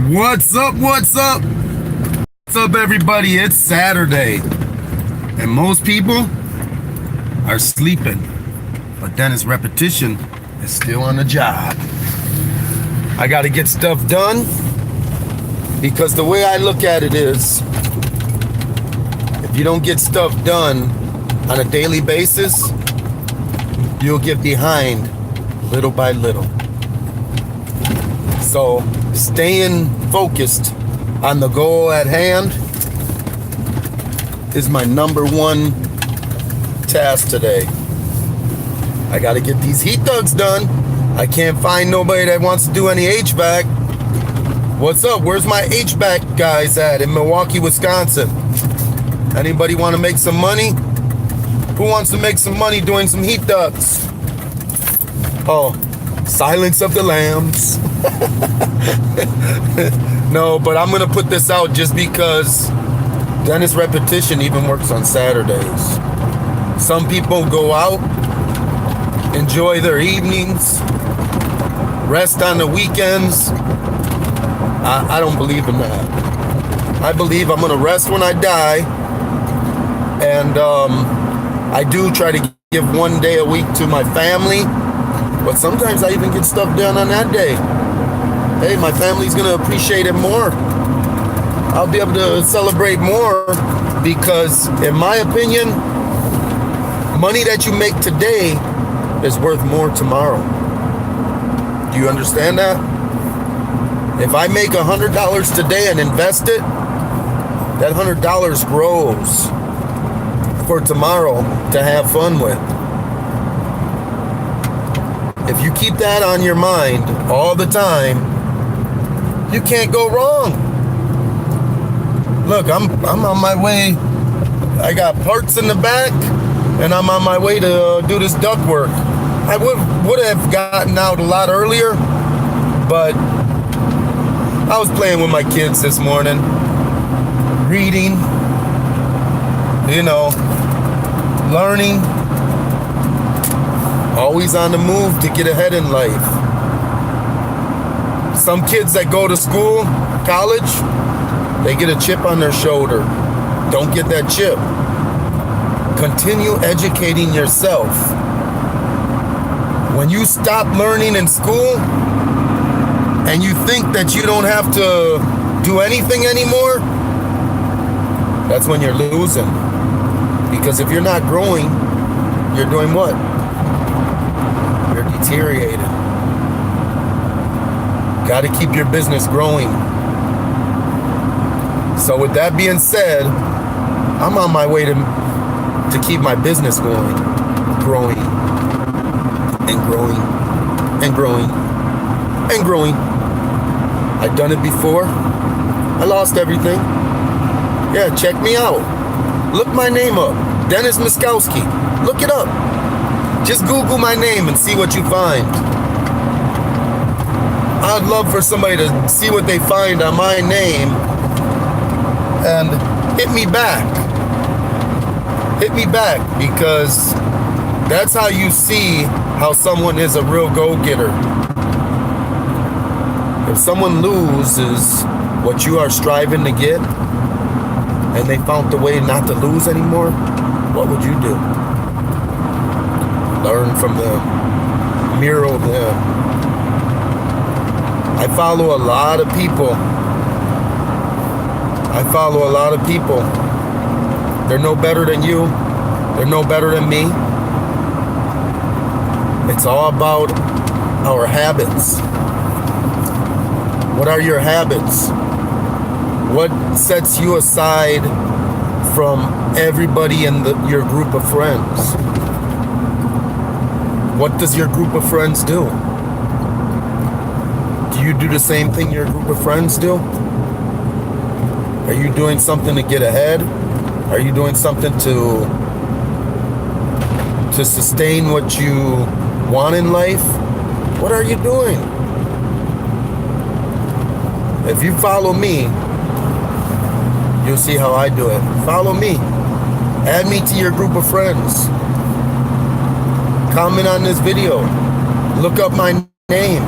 What's up? What's up? What's up, everybody? It's Saturday, and most people are sleeping, but Dennis Repetition is still on the job. I got to get stuff done because the way I look at it is, if you don't get stuff done on a daily basis, you'll get behind little by little. So staying focused on the goal at hand is my number one task today. I got to get these heat ducts done. I can't find nobody that wants to do any HVAC. What's up? Where's my HVAC guys at in Milwaukee, Wisconsin? Anybody want to make some money? Who wants to make some money doing some heat ducts? Oh, Silence of the Lambs. No, but I'm going to put this out just because Dennis Repetition even works on Saturdays. Some people go out, enjoy their evenings, rest on the weekends. I don't believe in that. I believe I'm going to rest when I die. And I do try to give one day a week to my family. But sometimes I even get stuff done on that day. Hey, my family's going to appreciate it more. I'll be able to celebrate more because, in my opinion, money that you make today is worth more tomorrow. Do you understand that? If I make $100 today and invest it, that $100 grows for tomorrow to have fun with. If you keep that on your mind all the time, you can't go wrong. Look, I'm on my way. I got parts in the back, and I'm on my way to do this duct work. I would have gotten out a lot earlier, but I was playing with my kids this morning, reading, learning. Always on the move to get ahead in life. Some kids that go to school, college, they get a chip on their shoulder. Don't get that chip. Continue educating yourself. When you stop learning in school and you think that you don't have to do anything anymore, that's when you're losing. Because if you're not growing, you're doing what? You're deteriorated. Got to keep your business growing. So with that being said, I'm on my way to keep my business going, growing, and growing, and growing, and growing. I've done it before. I lost everything. Yeah, check me out. Look my name up. Dennis Miskowski. Look it up. Just Google my name and see what you find. I'd love for somebody to see what they find on my name and hit me back. Hit me back, because that's how you see how someone is a real go-getter. If someone loses what you are striving to get and they found the way not to lose anymore, what would you do? Learn from them, mirror them. I follow a lot of people. They're no better than you. They're no better than me. It's all about our habits. What are your habits? What sets you aside from everybody in your group of friends? What does your group of friends do? Do you do the same thing your group of friends do? Are you doing something to get ahead? Are you doing something to sustain what you want in life? What are you doing? If you follow me, you'll see how I do it. Follow me. Add me to your group of friends. Comment on this video. Look up my name.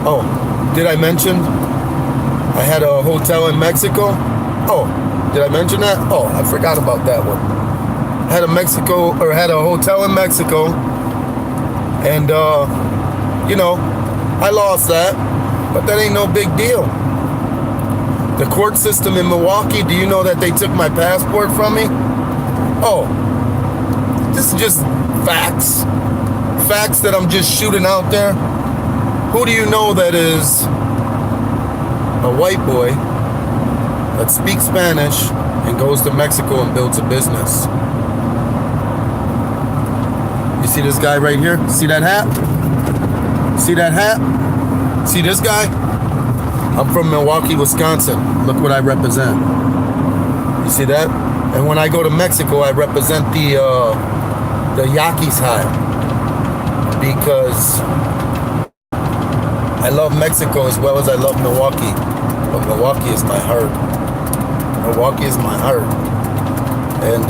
Oh, did I mention I had a hotel in Mexico? Oh, did I mention that? Oh, I forgot about that one. Had a hotel in Mexico, and I lost that, but that ain't no big deal. The court system in Milwaukee, do you know that they took my passport from me? Oh, this is just facts. Facts that I'm just shooting out there. Who do you know that is a white boy that speaks Spanish and goes to Mexico and builds a business? You see this guy right here? See that hat? See that hat? See this guy? I'm from Milwaukee, Wisconsin. Look what I represent. You see that? And when I go to Mexico, I represent the Yaquis hat, because I love Mexico as well as I love Milwaukee. But Milwaukee is my heart. Milwaukee is my heart. And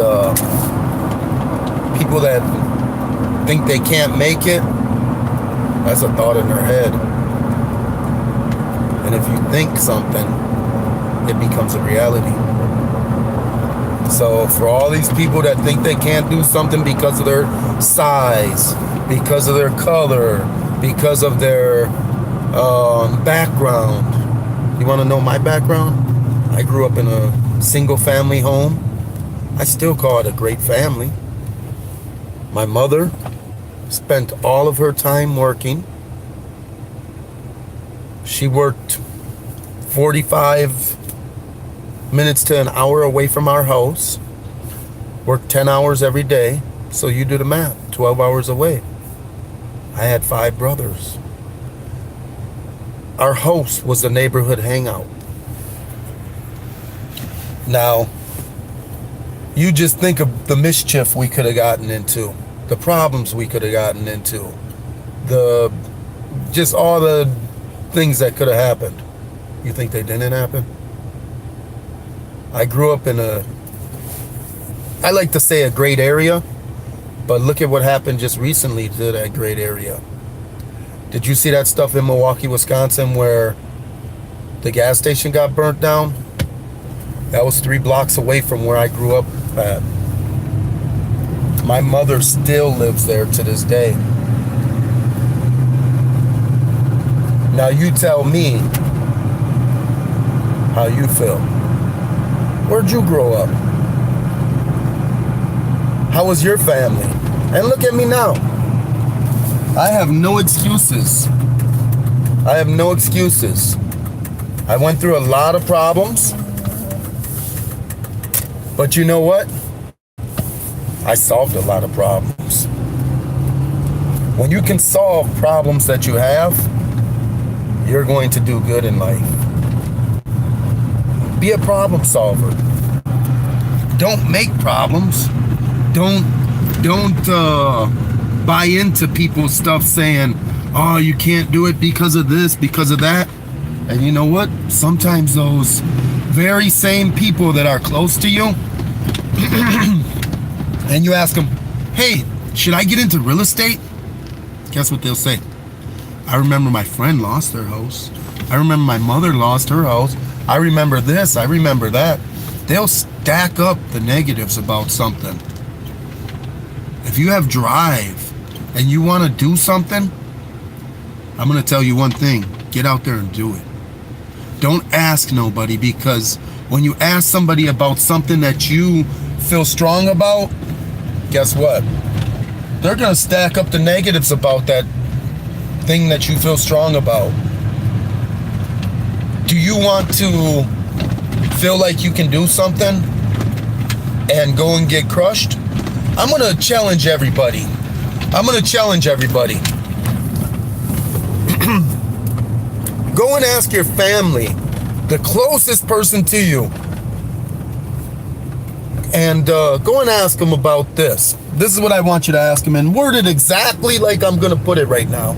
people that think they can't make it, that's a thought in their head. And if you think something, it becomes a reality. So for all these people that think they can't do something because of their size, because of their color, because of their background. You want to know my background? I grew up in a single family home. I still call it a great family. My mother spent all of her time working. She worked 45 minutes to an hour away from our house. Worked 10 hours every day. So you do the math, 12 hours away. I had 5 brothers. Our house was a neighborhood hangout. Now, you just think of the mischief we could have gotten into, the problems we could have gotten into, just all the things that could have happened. You think they didn't happen? I grew up in I like to say a great area, but look at what happened just recently to that great area. Did you see that stuff in Milwaukee, Wisconsin, where the gas station got burnt down? That was 3 blocks away from where I grew up at. My mother still lives there to this day. Now you tell me how you feel. Where'd you grow up? How was your family? And look at me now. I have no excuses. I have no excuses. I went through a lot of problems. But you know what? I solved a lot of problems. When you can solve problems that you have, you're going to do good in life. Be a problem solver. Don't make problems. Don't buy into people's stuff saying, oh, you can't do it because of this, because of that. And you know what? Sometimes those very same people that are close to you, and you ask them, hey, should I get into real estate? Guess what they'll say? I remember my friend lost their house. I remember my mother lost her house. I remember this, I remember that. They'll stack up the negatives about something. If you have drive and you want to do something, I'm going to tell you one thing. Get out there and do it. Don't ask nobody, because when you ask somebody about something that you feel strong about, guess what? They're going to stack up the negatives about that thing that you feel strong about. Do you want to feel like you can do something and go and get crushed? I'm going to challenge everybody. I'm going to challenge everybody. Go and ask your family, the closest person to you, and go and ask them about this. This is what I want you to ask them, and word it exactly like I'm going to put it right now.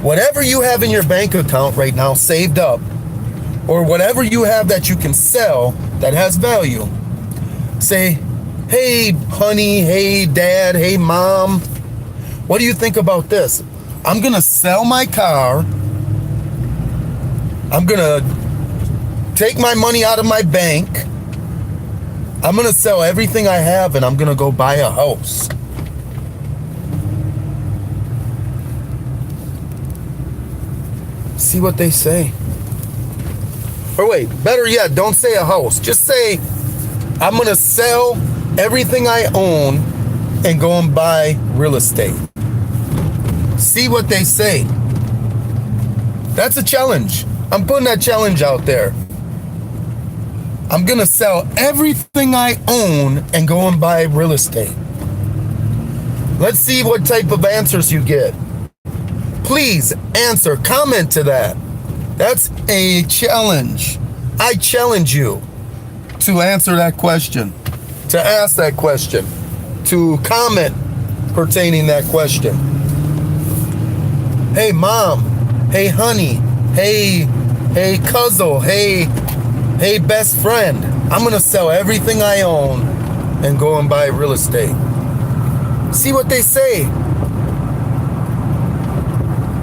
Whatever you have in your bank account right now saved up, or whatever you have that you can sell that has value, say, hey honey, hey dad, hey mom, what do you think about this? I'm gonna sell my car. I'm gonna take my money out of my bank. I'm gonna sell everything I have and I'm gonna go buy a house. See what they say. Or wait, better yet, don't say a house. Just say, I'm gonna sell everything I own and go and buy real estate. See what they say. That's a challenge. I'm putting that challenge out there. I'm gonna sell everything I own and go and buy real estate. Let's see what type of answers you get. Please answer, comment to that. That's a challenge. I challenge you to answer that question, to ask that question, to comment pertaining that question. Hey mom, hey honey, hey cousin, hey best friend, I'm gonna sell everything I own and go and buy real estate. See what they say.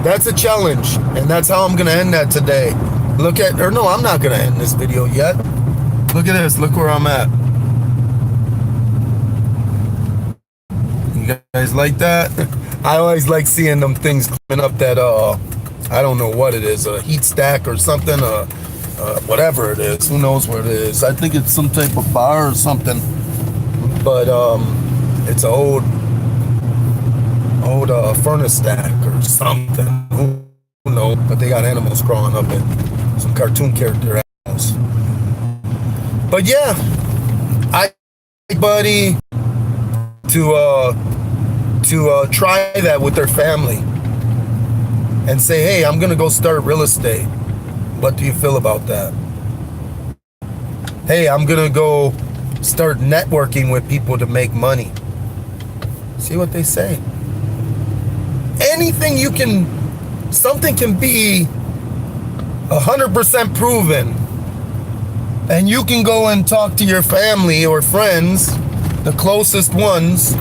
That's a challenge, and that's how I'm gonna end that today. I'm not gonna end this video yet. Look at this, look where I'm at. You guys like that? I always like seeing them things coming up that, I don't know what it is, a heat stack or something, whatever it is, who knows what it is. I think it's some type of bar or something, but it's an old furnace stack or something, who knows, but they got animals crawling up in some cartoon character house. But yeah, I buddy to try that with their family and say, hey, I'm gonna go start real estate. What do you feel about that? Hey, I'm gonna go start networking with people to make money. See what they say. Anything something can be 100% proven, and you can go and talk to your family or friends, the closest ones,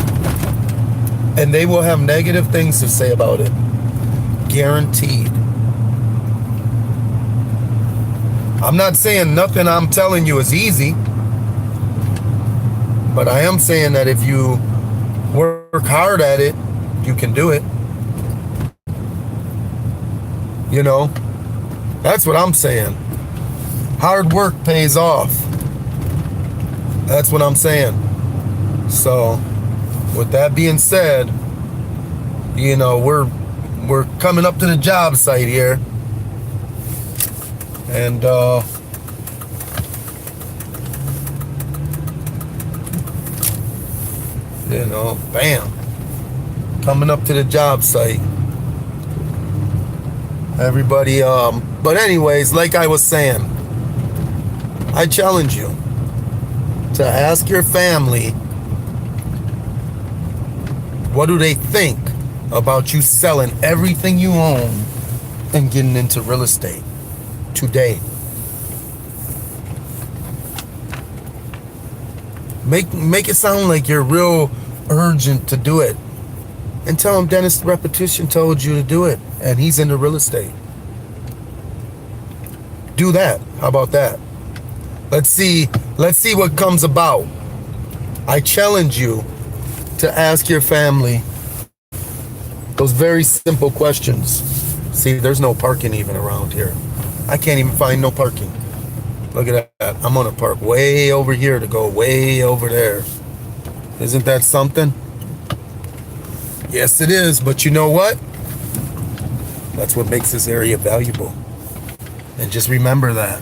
and they will have negative things to say about it. Guaranteed. I'm not saying nothing I'm telling you is easy, but I am saying that if you work hard at it, you can do it. You know, that's what I'm saying. Hard work pays off. That's what I'm saying. So, with that being said, you know, we're coming up to the job site here. And you know, bam. Coming up to the job site. Everybody, but anyways, like I was saying, I challenge you to ask your family, what do they think about you selling everything you own and getting into real estate today? Make it sound like you're real urgent to do it. And tell him Dennis Repetition told you to do it, and he's into real estate. Do that. How about that? Let's see what comes about. I challenge you to ask your family those very simple questions. See, there's no parking even around here. I can't even find no parking. Look at that. I'm gonna park way over here to go way over there. Isn't that something? Yes, it is, but you know what? That's what makes this area valuable. And just remember that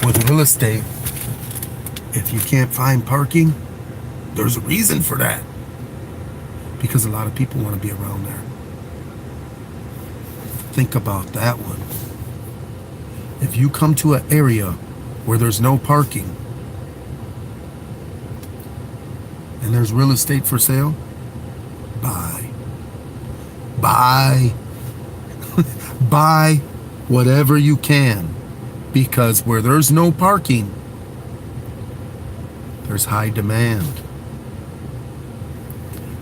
with real estate, if you can't find parking, there's a reason for that. Because a lot of people want to be around there. Think about that one. If you come to an area where there's no parking and there's real estate for sale, buy. Buy whatever you can, because where there's no parking, there's high demand.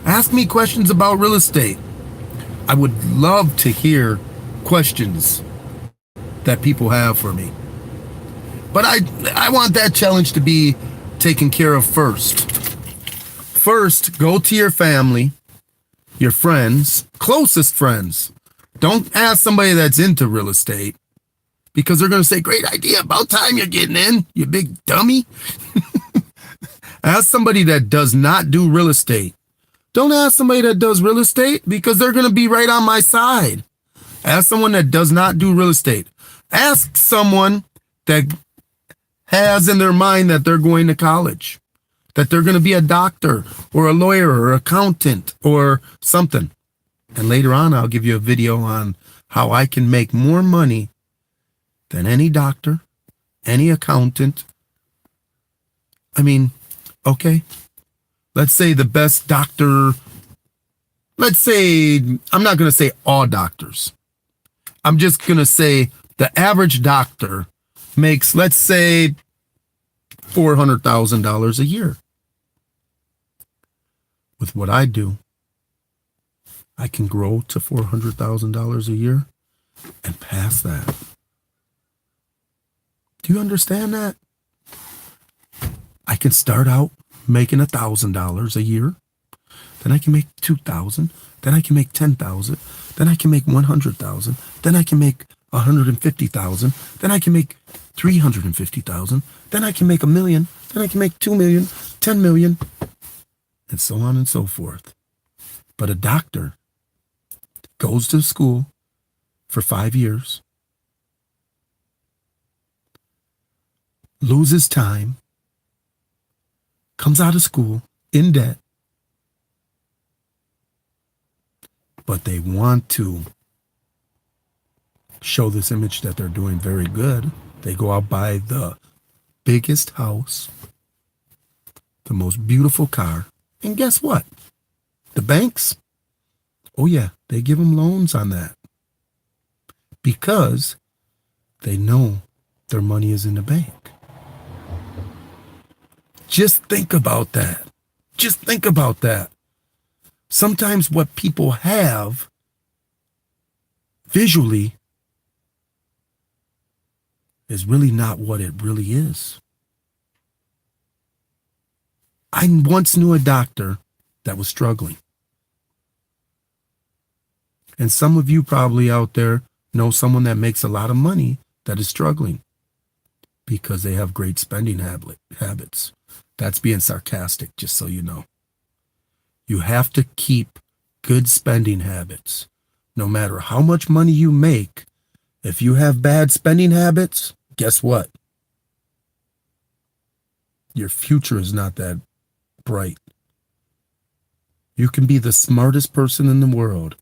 Ask me questions about real estate. I would love to hear questions that people have for me. But I want that challenge to be taken care of first. First, go to your family, your friends, closest friends. Don't ask somebody that's into real estate, because they're going to say, great idea, about time you're getting in, you big dummy. Ask somebody that does not do real estate. Don't ask somebody that does real estate, because they're going to be right on my side. Ask someone that does not do real estate. Ask someone that has in their mind that they're going to college, that they're going to be a doctor or a lawyer or accountant or something. And later on, I'll give you a video on how I can make more money than any doctor, any accountant. I mean, okay, let's say the best doctor, let's say, I'm not going to say all doctors. I'm just going to say the average doctor makes, let's say, $400,000 a year. With what I do, I can grow to $400,000 a year and pass that. Do you understand that? I can start out making $1,000 a year. Then I can make 2,000. Then I can make 10,000. Then I can make 100,000. Then I can make 150,000. Then I can make 350,000. Then I can make $1 million. Then I can make 2 million, 10 million, and so on and so forth. But a doctor goes to school for 5 years, loses time, comes out of school in debt, but they want to show this image that they're doing very good. They go out, buy the biggest house, the most beautiful car, and guess what? The banks, oh yeah, they give them loans on that, because they know their money is in the bank. Just think about that. Just think about that. Sometimes what people have visually is really not what it really is. I once knew a doctor that was struggling. And some of you probably out there know someone that makes a lot of money that is struggling because they have great spending habits. That's being sarcastic, just so you know. You have to keep good spending habits. No matter how much money you make, if you have bad spending habits, guess what? Your future is not that bright. You can be the smartest person in the world.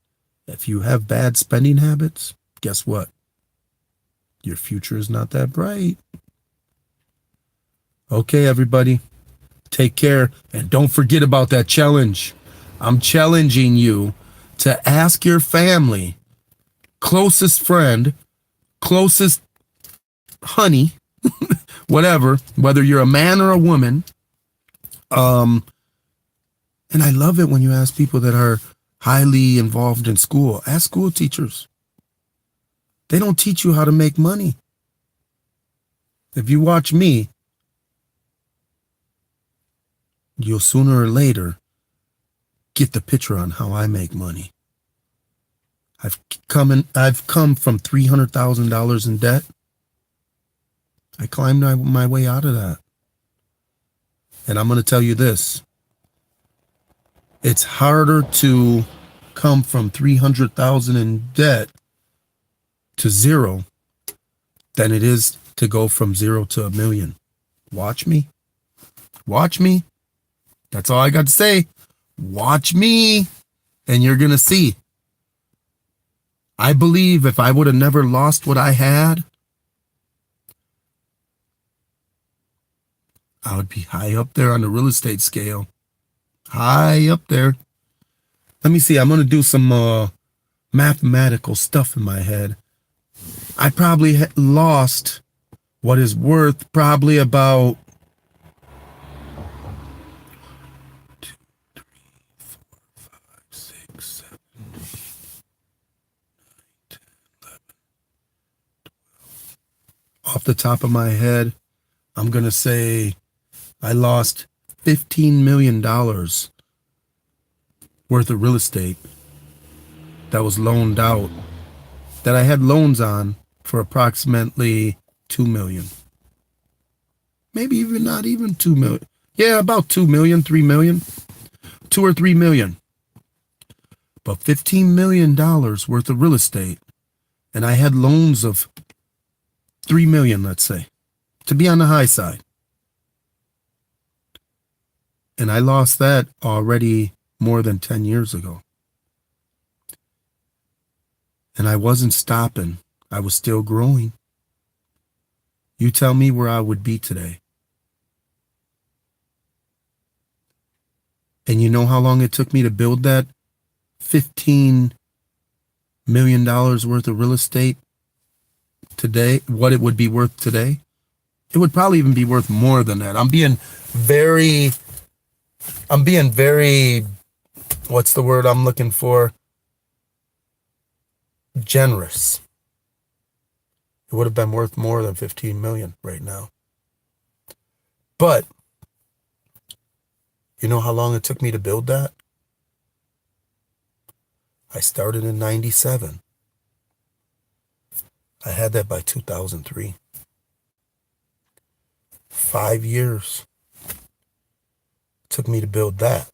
If you have bad spending habits, guess what? Your future is not that bright. Okay, everybody, take care. And don't forget about that challenge. I'm challenging you to ask your family, closest friend, closest honey, whatever, whether you're a man or a woman. And I love it when you ask people that are highly involved in school. Ask school teachers. They don't teach you how to make money. If you watch me, you'll sooner or later get the picture on how I make money. I've come from $300,000 in debt. I climbed my way out of that. And I'm going to tell you this. It's harder to come from 300,000 in debt to zero than it is to go from zero to $1 million. Watch me. Watch me. That's all I got to say. Watch me, and you're going to see. I believe if I would have never lost what I had, I would be high up there on the real estate scale. High up there. Let me see. I'm going to do some mathematical stuff in my head. I probably lost what is worth probably about 2, 3, 4, 5, 6, 7, 8. Off the top of my head, I'm going to say I lost $15 million worth of real estate that was loaned out, that I had loans on for approximately 2 million. Maybe even not even 2 million. Yeah, about 2 million, 3 million, 2 or 3 million. But $15 million worth of real estate. And I had loans of 3 million, let's say, to be on the high side. And I lost that already more than 10 years ago. And I wasn't stopping. I was still growing. You tell me where I would be today. And you know how long it took me to build that $15 million worth of real estate today? What it would be worth today? It would probably even be worth more than that. I'm being very, what's the word I'm looking for? Generous. It would have been worth more than 15 million right now. But you know how long it took me to build that? I started in 97. I had that by 2003. 5 years it took me to build that.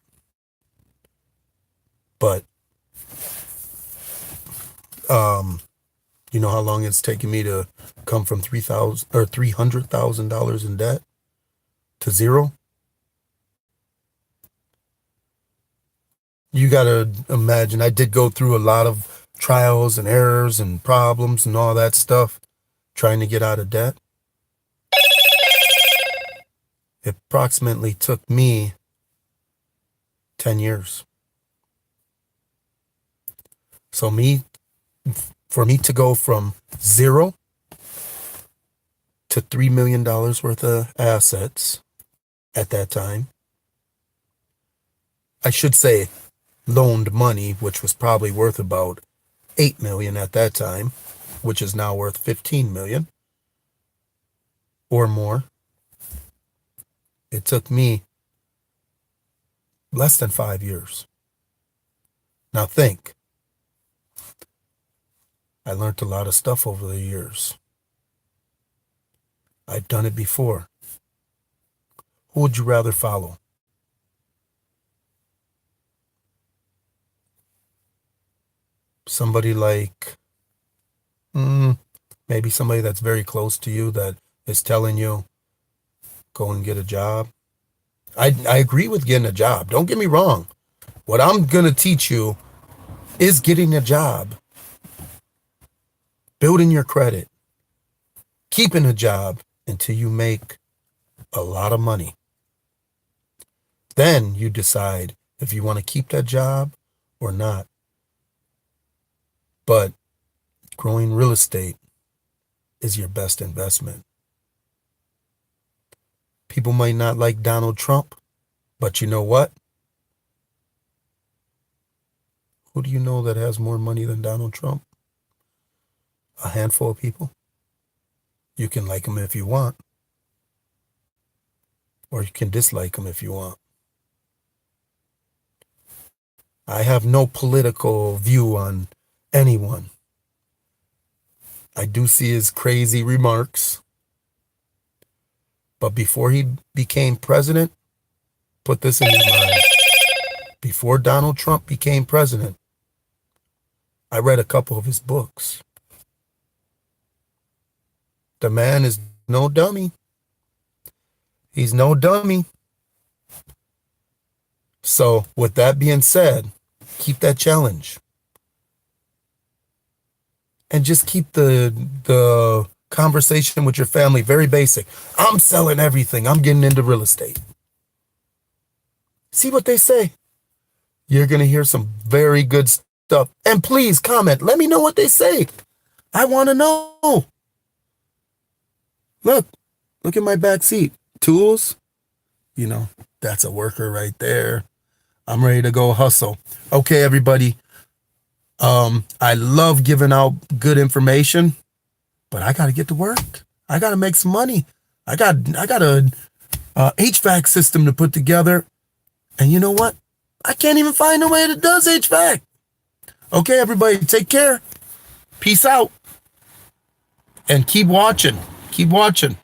But you know how long it's taken me to come from $300,000 in debt to zero? You gotta imagine, I did go through a lot of trials and errors and problems and all that stuff trying to get out of debt. It approximately took me 10 years. So for me to go from zero to $3 million worth of assets at that time, I should say loaned money, which was probably worth about 8 million at that time, which is now worth 15 million or more. It took me less than 5 years. Now think, I learned a lot of stuff over the years. I've done it before. Who would you rather follow? Somebody like, maybe somebody that's very close to you that is telling you, go and get a job. I agree with getting a job. Don't get me wrong. What I'm going to teach you is getting a job, building your credit, keeping a job until you make a lot of money. Then you decide if you want to keep that job or not. But growing real estate is your best investment. People might not like Donald Trump, but you know what? Who do you know that has more money than Donald Trump? A handful of people. You can like him if you want, or you can dislike him if you want. I have no political view on anyone. I do see his crazy remarks. But before he became president, put this in your mind. Before Donald Trump became president, I read a couple of his books. The man is no dummy. He's no dummy. So with that being said, keep that challenge. And just keep the conversation with your family very basic. I'm selling everything. I'm getting into real estate. See what they say. You're going to hear some very good stuff. And please comment. Let me know what they say. I want to know. Look at my back seat. Tools. You know, that's a worker right there. I'm ready to go hustle. Okay, everybody. I love giving out good information, but I got to get to work. I got to make some money. I got a HVAC system to put together. And you know what? I can't even find a way that does HVAC. Okay, everybody, take care. Peace out. And keep watching. Keep watching.